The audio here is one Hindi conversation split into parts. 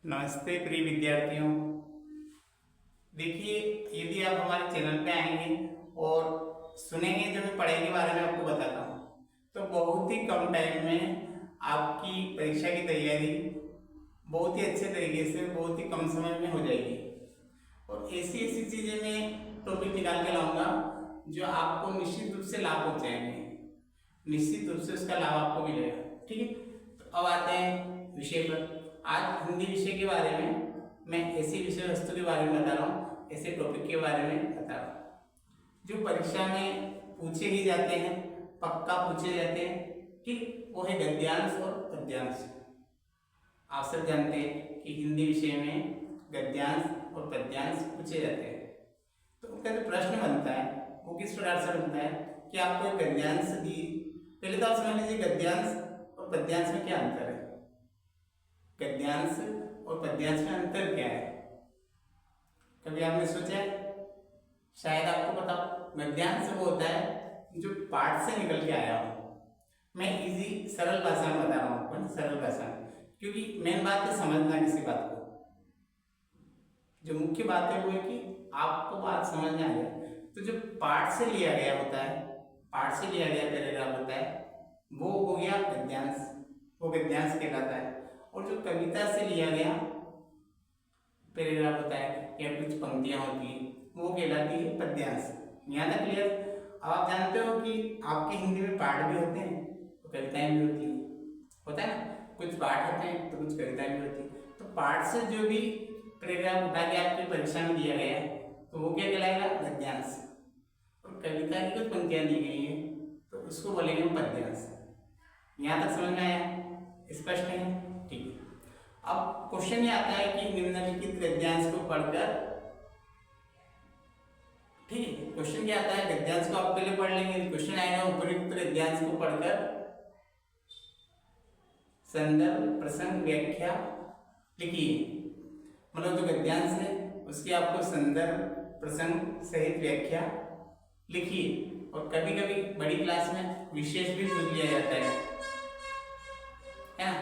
नमस्ते प्रिय विद्यार्थियों। देखिए, यदि आप हमारे चैनल पे आएंगे और सुनेंगे जो मैं पढ़ाई के बारे में आपको बताता हूँ, तो बहुत ही कम टाइम में आपकी परीक्षा की तैयारी बहुत ही अच्छे तरीके से बहुत ही कम समय में हो जाएगी। और ऐसी ऐसी चीज़ें मैं टॉपिक निकाल के लाऊंगा जो आपको निश्चित रूप से लाभ पहुँचाएंगे, निश्चित रूप से उसका लाभ आपको मिलेगा। ठीक है, तो अब आते हैं विषय पर। आज हिंदी विषय के बारे में मैं ऐसी विषय वस्तु के बारे में बता रहा हूँ, ऐसे टॉपिक के बारे में बता रहा हूँ जो परीक्षा में पूछे ही जाते हैं, पक्का पूछे जाते हैं। ठीक, वो है गद्यांश और पद्यांश। आप सब जानते हैं कि हिंदी विषय में गद्यांश और पद्यांश पूछे जाते हैं। तो उनका जो प्रश्न बनता है वो किस प्रकार से बनता है कि आपको गद्यांश दी। पहले तो आप समझ लीजिए गद्यांश और पद्यांश में क्या अंतर है। गद्यांश और पद्यांश में अंतर क्या है, कभी आपने सोचा है? शायद आपको पता हो। गद्यांश वो होता है जो पाठ से निकल के आया हो। मैं इजी सरल भाषा में बता रहा हूँ आपको, सरल भाषा में, क्योंकि मेन बात है समझना किसी बात को। जो मुख्य बात है वो है कि आपको बात समझ में आ जाए। तो जो पाठ से लिया गया होता है, पाठ से लिया गया पैराग्राफ होता है, वो हो गया गद्यांश, वो गद्यांश कहलाता है। और जो कविता से लिया गया पैराग्राफ होता है या कुछ पंक्तियां होती है, वो कहलाती है पद्यांश। यहाँ तक क्लियर? अब आप जानते हो कि आपके हिंदी में पाठ भी होते हैं तो कविताएं भी होती है, होता है ना, कुछ पाठ होते हैं तो कुछ कविताएं भी होती है। तो पाठ से जो भी पैराग्राफ उठा के आपकी परीक्षा में दिया गया है तो वो क्या कहलाएगा? गद्यांश। और कविता की कुछ पंक्तियां दी गई है तो उसको बोलेंगे पद्यांश। यहाँ तक समझ में आया? स्पष्ट है? ठीक है। अब क्वेश्चन ये आता है कि निम्नलिखित गद्यांश को पढ़कर, ठीक है, क्वेश्चन क्या आता है? गद्यांश को आप पहले पढ़ लेंगे, क्वेश्चन आएगा उपयुक्त गद्यांश को पढ़कर संदर्भ प्रसंग व्याख्या लिखिए। मतलब जो गद्यांश है उसकी आपको संदर्भ प्रसंग सहित व्याख्या लिखिए। और कभी कभी बड़ी क्लास में विशेष भी पूछ लिया जाता है ना,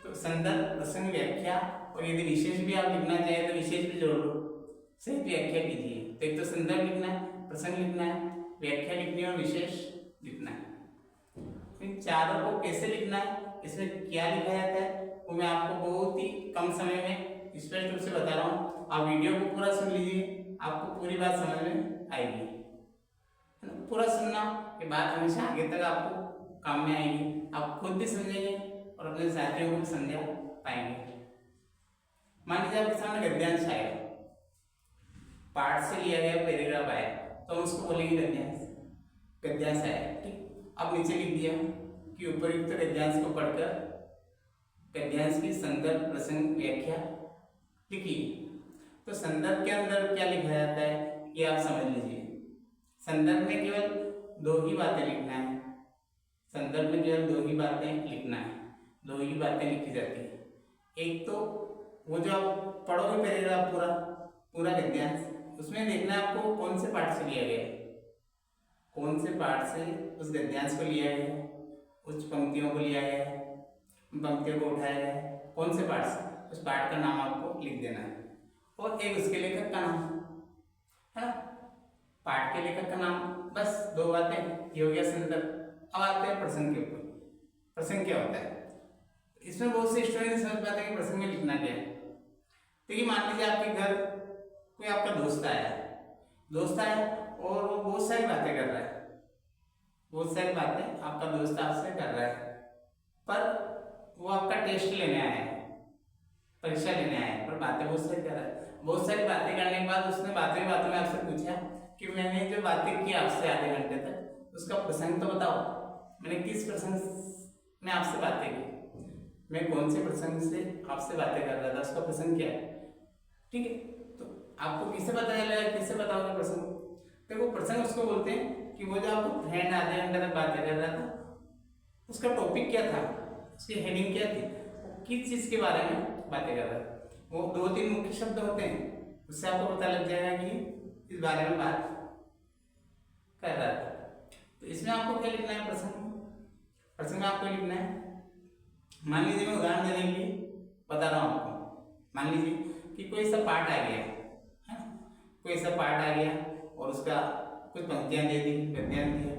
तो संदर्भ प्रसंग व्याख्या, और यदि विशेष भी आप लिखना चाहें तो विशेष भी जोड़ लो, सहित व्याख्या कीजिए। तो एक तो संदर्भ लिखना है, प्रसंग लिखना है, व्याख्या लिखनी है और विशेष लिखना है। इन चारों को कैसे लिखना है, इसमें क्या लिखा जाता है, वो मैं आपको बहुत ही कम समय में स्पष्ट रूप से बता रहा हूँ। आप वीडियो को पूरा सुन लीजिए, आपको पूरी बात समझ में आएगी। पूरा सुनना ये बात हमेशा आगे तक आपको काम में आएगी, आप खुद भी समझेंगे और अपने साथियों को भी समझा पाएंगे। मान लीजिए आपके सामने गद्यांश आएगा, पाठ से लिया गया पैराग्राफ आया तो हम उसको बोलेंगे गद्यांश। गद्यांश आया, ठीक। अब नीचे लिख दिया कि उपयुक्त गद्यांश को पढ़कर गद्यांश की संदर्भ प्रसंग व्याख्या लिखिए। तो संदर्भ के अंदर क्या लिखा जाता है ये आप समझ लीजिए। संदर्भ में केवल दो ही बातें लिखना है, संदर्भ में केवल दो ही बातें लिखना है, दो ही बातें लिखी जाती है। एक तो वो जो आप पढ़ोगे पैराग्राफ पूरा गद्यांश, उसमें देखना है आपको कौन से पाठ से लिया गया है, कौन से पाठ से उस गद्यांश को लिया गया है, उस पंक्तियों को लिया गया है, पंक्तियों को उठाया गया है, कौन से पाठ से, उस पाठ का नाम आपको लिख देना है। और एक उसके लेखक का नाम है ना, पाठ के लेखक का नाम, बस दो बातें, ये हो गया संदर्भ। अब आते हैं प्रसंग के ऊपर। प्रसंग क्या होता है? इसमें बहुत से स्टूडेंट समझ पाते हैं कि प्रसंग में लिखना क्या है। देखिए, मान लीजिए आपके घर कोई आपका दोस्त आया और वो बहुत सारी बातें कर रहा है, बहुत सारी बातें आपका दोस्त आपसे कर रहा है, पर वो आपका टेस्ट लेने आया है, परीक्षा लेने आया है, पर बातें बहुत सारी कर रहा है। बहुत सारी बातें करने के बाद उसने बातों में आपसे पूछा कि मैंने जो बातें की आपसे आधे घंटे तक, उसका प्रसंग तो बताओ, मैंने किस प्रसंग में आपसे बातें की, मैं कौन से प्रसंग से आपसे बातें कर रहा था, उसका प्रसंग क्या है। ठीक है, तो आपको किससे पता चलेगा, किससे बताओगे प्रसंग? देखो, प्रसंग उसको बोलते हैं कि वो जो आपको फ्रेंड आधे घंटे तक बातें कर रहा था, उसका टॉपिक क्या था, उसकी हेडिंग क्या थी, वो किस चीज के बारे में बातें कर रहा था। वो दो तीन मुख्य शब्द होते हैं, उससे आपको पता लग जाएगा कि इस बारे में बात कर रहा था। तो इसमें आपको क्या लिखना है? प्रसंग आपको लिखना है। मान लीजिए मैं उदाहरण देने के लिए बता रहा हूँ आपको, मान लीजिए कि कोई सा पाठ आ गया है ना, कोई सा पाठ आ गया और उसका कुछ पंक्तियां दे दी, गद्यांश दिया,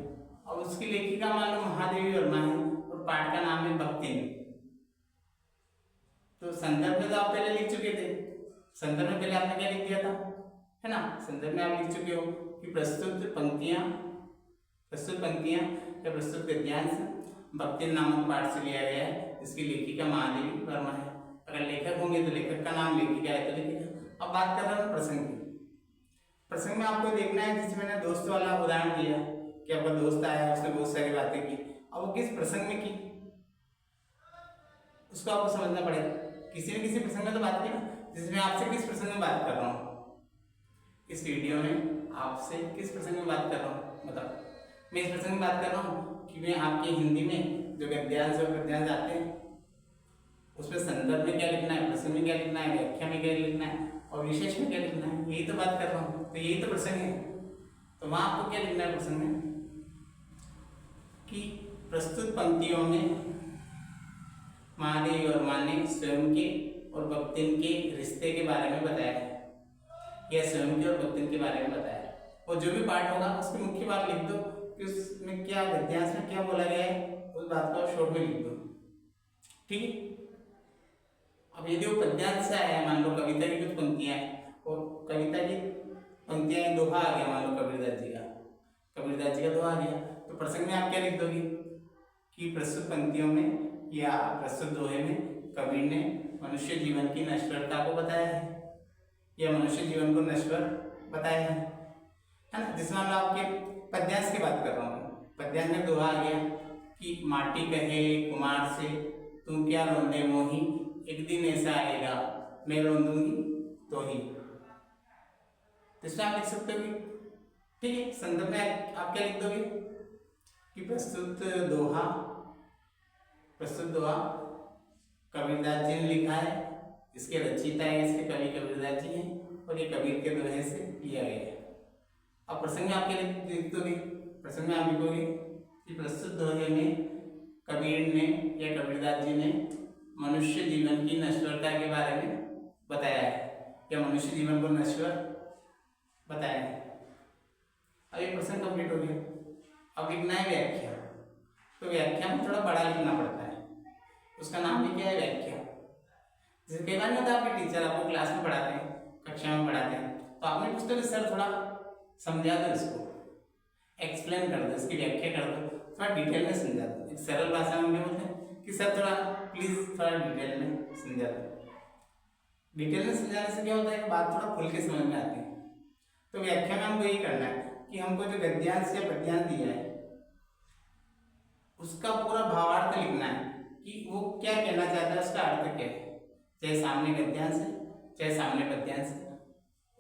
और उसकी लेखिका मान लो महादेवी वर्मा है और पाठ का नाम है भक्तिन। तो संदर्भ में तो आप पहले लिख चुके थे, संदर्भ में पहले आपने क्या लिख दिया था, है ना, संदर्भ में आप लिख चुके हो कि प्रस्तुत पंक्तियां या प्रस्तुत गद्यांश भक्तिन नामक पाठ से लिया गया है, इसकी लेखिका महादेवी वर्मा है। अगर लेखक होंगे तो लेखक का नाम, लेखिका है तो लेखिका। अब बात कर रहा हूँ प्रसंग की। प्रसंग में आपको देखना है, जैसे मैंने दोस्त वाला उदाहरण दिया कि आपका दोस्त आया, उसने बहुत सारी बातें की, अब वो किस प्रसंग में की उसको आपको समझना पड़ेगा। किसी न किसी प्रसंग में तो बात की ना, जिसमें आपसे किस प्रसंग में बात कर रहा हूँ, इस वीडियो में आपसे किस प्रसंग में बात कर रहा हूँ बताओ। मैं इस प्रसंग में बात कर रहा हूँ कि मैं आपके हिंदी में जो गद्यांश और पद्यांश आते हैं उसमें संदर्भ में क्या लिखना है, प्रसंग में क्या लिखना है, व्याख्या में क्या लिखना है और विशेष में क्या लिखना है, यही तो बात कर रहा हूँ। तो यही तो प्रसंग है। तो वहां आपको क्या लिखना है प्रसंग में कि प्रस्तुत पंक्तियों में महादेवी वर्मा ने स्वयं के और भक्तिन के रिश्ते के बारे में बताया है, या स्वयं के और भक्तिन के बारे में बताया है। और जो भी पाठ होगा उसकी मुख्य बात लिख दो कि उसमें क्या गद्यांश में क्या बोला गया है, उस बात को शॉर्ट में लिख दो, ठीक है। अब यदि वो पद्यांश से आया है, मान लो कविता की कुछ पंक्तियां हैं और कविता की पंक्तियां दोहा आ गया, मान लो कबीरदास जी का दोहा आ गया, तो प्रसंग में आप क्या लिख दोगे कि प्रस्तुत पंक्तियों में या प्रस्तुत दोहे में कबीर ने मनुष्य जीवन की नश्वरता को बताया है या मनुष्य जीवन को नश्वर बताया है ना। जिसमें हम आपके पद्यांश की बात कर रहा हूँ, पद्यांश में दोहा आ गया कि माटी कहे कुमार से तू क्या रोंदे मोही, एक दिन ऐसा आएगा मैं रोंदूंगी तो ही। इसमें आप लिख सकते हो, ठीक है। संदर्भ में आप क्या लिख दोगे कि प्रस्तुत दोहा कबीरदास जी ने लिखा है, इसके रचयिता है, इसके कवि कबीरदास जी हैं और ये कबीर के दोहे से लिया गया है। अब प्रसंग में आप क्या लिख दोगे, प्रसंग में आप लिखोगे कि प्रस्तुत दोहे में कबीर ने या कबीरदास जी ने मनुष्य जीवन की नश्वरता के बारे में बताया है या मनुष्य जीवन को नश्वर बताया है। अब ये प्रसंग कंप्लीट हो गया। अब लिखना है व्याख्या। तो व्याख्या में थोड़ा बड़ा लिखना पड़ता है, उसका नाम भी क्या है, व्याख्या। जैसे कई बार होता है आपके टीचर आपको क्लास में पढ़ाते हैं, कक्षा में पढ़ाते हैं, तो आपने पूछते हो सर थोड़ा समझा दो, इसको एक्सप्लेन कर दो, इसकी व्याख्या कर दो, थोड़ा डिटेल में समझा दो। एक सरल भाषा में क्या बोलते हैं कि सर थोड़ा प्लीज थोड़ा डिटेल में समझा दो। डिटेल में समझाने से क्या होता है, बात थोड़ा खुल के समझ में आती है। तो व्याख्या में हमको यही करना है कि हमको जो गद्यांश या पद्यांश दिया है उसका पूरा भावार्थ लिखना है कि वो क्या कहना चाहता है, उसका अर्थ क्या है। चाहे सामने गद्यांश है चाहे सामने पद्यांश है,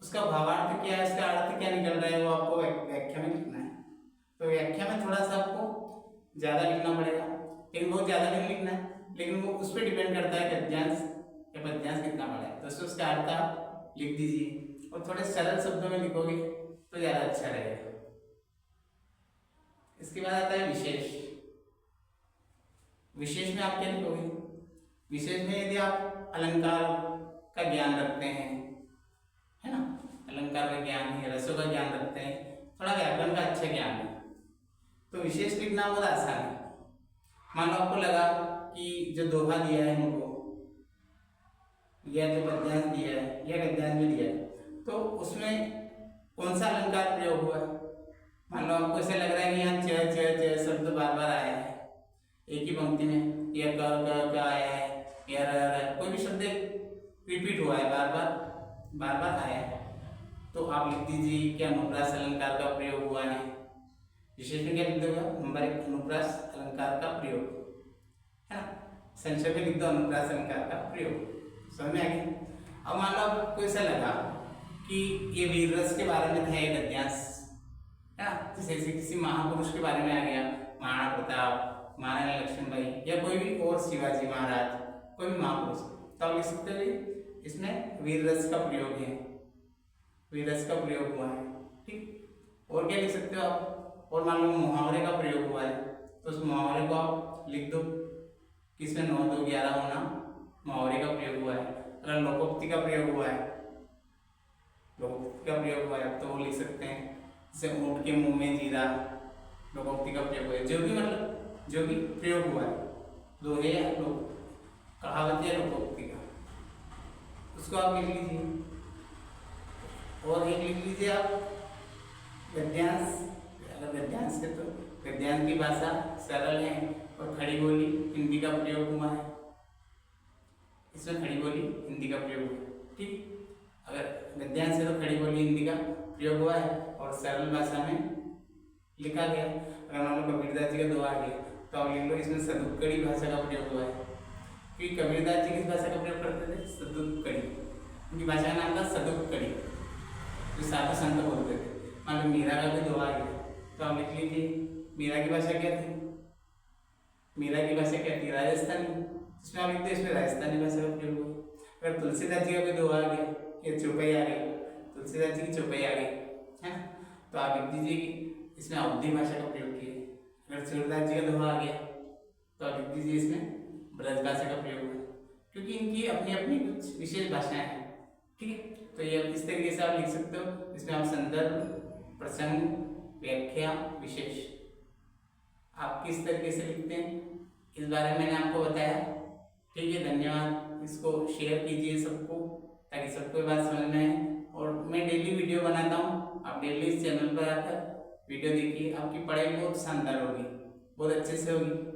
उसका भावार्थ क्या है, उसका अर्थ क्या निकल रहा है, वो आपको व्याख्या में लिखना है। तो व्याख्या में थोड़ा सा आपको ज्यादा लिखना पड़ेगा, लेकिन बहुत ज्यादा नहीं लिखना है, लेकिन वो उस पर डिपेंड करता है गद्यांश या पद्यांश कितना बड़ा है। तो उसका अर्थ आप लिख दीजिए और थोड़े सरल शब्दों में लिखोगे तो ज्यादा अच्छा रहेगा। इसके बाद आता है विशेष। विशेष में आप क्या लिखोगे, विशेष में यदि आप अलंकार का ज्ञान रखते हैं, है ना, अलंकार का ज्ञान है, रसों का ज्ञान रखते हैं, थोड़ा व्याकरण का अच्छा ज्ञान है, तो विशेष लिखना बहुत आसान है। मान लो आपको लगा कि जो दोहा दिया है हमको या जो पद्यांश दिया है या गद्यांश भी दिया है, तो उसमें कौन सा अलंकार प्रयोग हुआ है। मान लो आपको ऐसा लग रहा है कि यहाँ च च शब्द बार बार आया है एक ही पंक्ति में, या क आया है, या र, कोई भी शब्द रिपीट हुआ है, बार बार आया है, तो आप लिख दीजिए कि अनुप्रास अलंकार का प्रयोग हुआ है। विशेष में क्या लिख दोगे, नंबर 1 अनुप्रास अलंकार का प्रयोग, है ना, संक्षेप में लिख दो अनुप्रास अलंकार का प्रयोग। समझ में आ गया। अब मान लो आपको ऐसा लगा कि ये वीर रस के बारे में था ये गद्यांश, है ना, जैसे किसी महापुरुष के बारे में आ गया, महाराणा प्रताप, महाराणा लक्ष्मीबाई या कोई भी और, शिवाजी महाराज, कोई भी महापुरुष, तो आप लिख सकते हो इसमें वीर रस का प्रयोग है, वीर रस का प्रयोग हुआ है, ठीक। और क्या लिख सकते हो आप, और मान लो मुहावरे का प्रयोग हुआ है, तो उस मुहावरे को आप लिख दो कि इसमें 9 2 11 होना मुहावरे का प्रयोग हुआ है। अगर अगर लोकोक्ति का प्रयोग हुआ है, लोकोक्ति का प्रयोग हुआ है तो वो लिख सकते हैं जैसे ऊंट के मुंह में जीरा, लोकोक्ति का प्रयोग हुआ है। जो भी मतलब जो भी प्रयोग हुआ है दोहे या कहावत या लोकोक्ति का, उसको आप लिख लीजिए। और एक लिख लीजिए आप गद्यांश। अगर गद्यांश है तो गद्यांश की भाषा सरल है और खड़ी बोली हिंदी का प्रयोग हुआ है, इसमें खड़ी बोली हिंदी का प्रयोग हुआ है। ठीक, अगर गद्यांश है तो खड़ी बोली हिंदी का प्रयोग हुआ है और सरल भाषा में लिखा गया। अगर मान लो कबीरदास जी का दोहा आ गया तो आप लिख लो इसमें सदुत्कड़ी भाषा का प्रयोग हुआ है, क्योंकि कबीरदास जी किस भाषा का प्रयोग करते थे? सदुत्कड़ी। उनकी भाषा का नाम था सदुत्कड़ी, जो साधु संत बोलते थे। मान लो मीरा का भी दोहा आ गया तो आप लिख लीजिए मीरा की भाषा क्या थी? मीरा की भाषा क्या थी? राजस्थानी। इसमें आप लिखते हैं इसमें राजस्थानी भाषा का प्रयोग हुआ। अगर तुलसीदास जी का भी दोहा आ गया या चौपाई आ गई, तुलसीदास जी की चौपाई आ गई है ना, तो आप लिख दीजिए कि इसमें अवधी भाषा का प्रयोग किया। अगर सूरदास जी का दोहा आ गया तो आप लिख दीजिए इसमें ब्रज भाषा का प्रयोग हुआ, क्योंकि इनकी अपनी अपनी कुछ विशेष भाषाएं हैं। ठीक है, तो ये इस तरीके से आप लिख सकते हो। इसमें आप संदर्भ, प्रसंग, व्याख्या, विशेष आप किस तरीके से लिखते हैं इस बारे में मैंने आपको बताया। ठीक है, धन्यवाद। इसको शेयर कीजिए सबको, ताकि सबको बात समझ में आए। और मैं डेली वीडियो बनाता हूँ, आप डेली इस चैनल पर आकर वीडियो देखिए, आपकी पढ़ाई बहुत शानदार होगी, बहुत अच्छे से होगी।